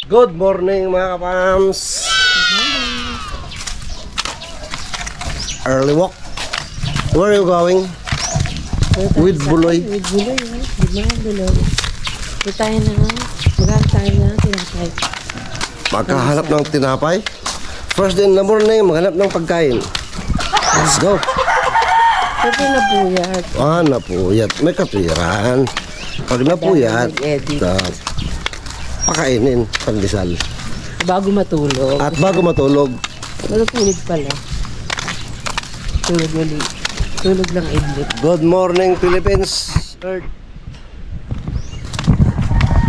Good morning mga kapams. Early walk. Where are you going? With Buloy. With Buloy, with mga Buloy. Ito tayo na, maghanap tayo na tinapay. Magkahanap ng tinapay. First day in the morning, maghanap ng pagkain. Let's go. Ito napuyat. Napuyat. May katwiran. Pag napuyat, pakainin, pandesal. Bago matulog. At bago matulog. Matulog pala. Tulog ulit. Tulog lang idlit. Good morning, Philippines. Earth.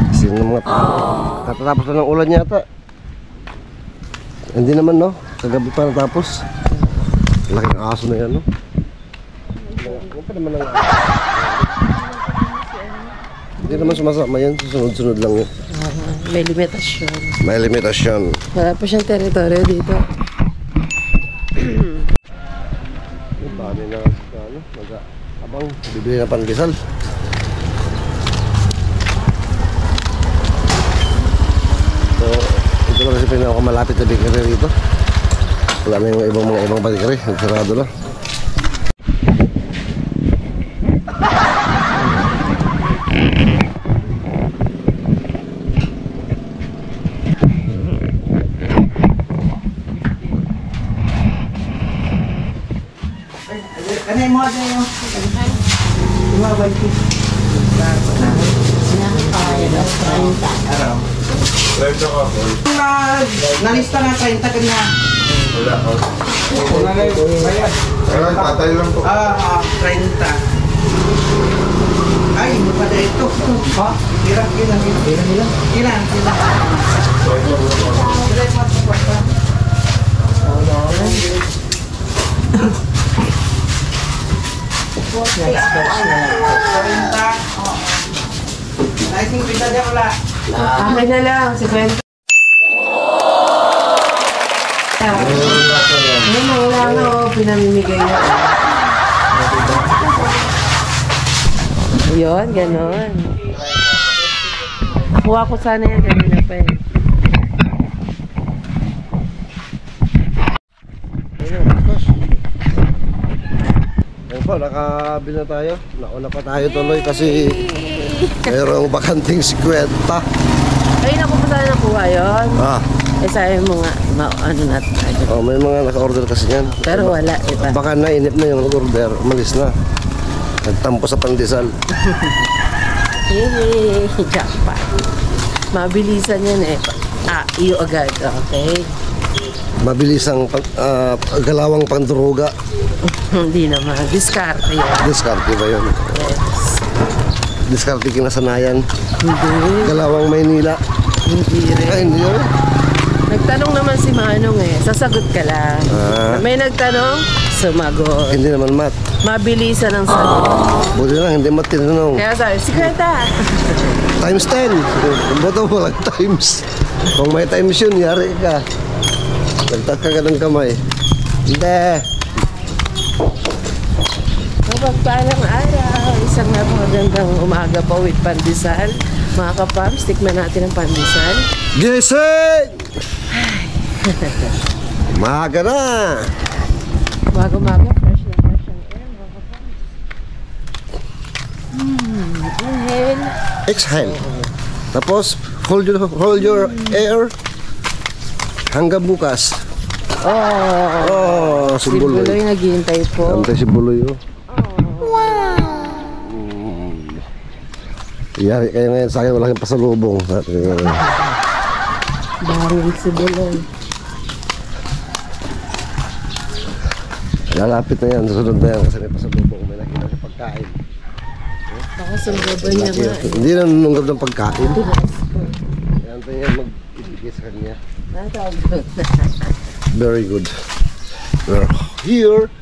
Kasi mga katatapos na ng ulan yata. Hindi naman, no? Kagabi pa natapos. Laking aso na yan, no? Huwag pa naman ang aso. Hindi naman sumasama yan. Susunod-sunod lang yun. May limitasyon. May limitasyon. Wala pa siyang teritoryo dito. Paano na abang bibili na pandesal. So, ito na kasi pinakamalapit na bakery rito. Wala na yung mga ibang bakery. Nagsarado na. Ano yung mga ganyan? Mga 150. Sinakapaya daw, 30. Araw. 30 ka po. Nalista na 30 kanya. Wala ko. Kaya tatay lang po. 30. Ay, mo pa na ito. Ha? Ilan? Next batch na lang. 40. Naising pita dyan wala. Akin na lang, si Kwento. Wala nga o, pinamimigay niya. Yun, ganon. Nakuha ko sana yan, kanina pa eh. Nakabili na tayo. Nauna pa tayo tuloy kasi mayroong bakanting 50. Ay, naku pa sana nakuha yun. Eh, sabi mo nga, ano natin. May mga naka-order kasi yan. Pero wala, iba. Baka nainip na yung order. Malis na. Nagtampo sa pandesal. Hey, jackpot. Mabilisan yan eh. Iyo agad, okay? Mabilis ang galawang pandruga. Hindi naman. Diskarte yan. Diskarte ba yun? Yes. Diskarte kinasanayan. Hindi. Galawang Maynila. Hindi rin. Ay, hindi yun. Nagtanong naman si Manong eh. Sasagot ka lang. May nagtanong, sumagot. Hindi naman mat. Mabilisan ang sagot. Buti lang, hindi mat tinanong. Kaya sabi, 50. Times 10. Boto mo lang times. Kung may times yun, yari ka. Nagtaka ka ng kamay. Hindi. Mapagpalang araw. Isang napakagandang umaga pa with pandesal. Mga kapams, tikman natin ang pandesal. Gising! Maga na! Umaga-umaga, fresh na fresh ang air, mga kapams. Inhale. Exhale. Tapos, hold your air hanggang bukas. Si Si Buloy Buloy. naghihintay po. Antay si Buloy, oh. Yari kayo ngayon sa akin, wala kang pasalubong. Baril si Buloy. Lalapit na yan, susunod na yan kasi may pasalubong. May nakita sa pagkain. Baka sumboban niya nga. Hindi na nanunggab ng pagkain. Tunas ko. Antay niya mag-ibigay sa kanya. Natawag. Very good. We're here.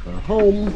We're home.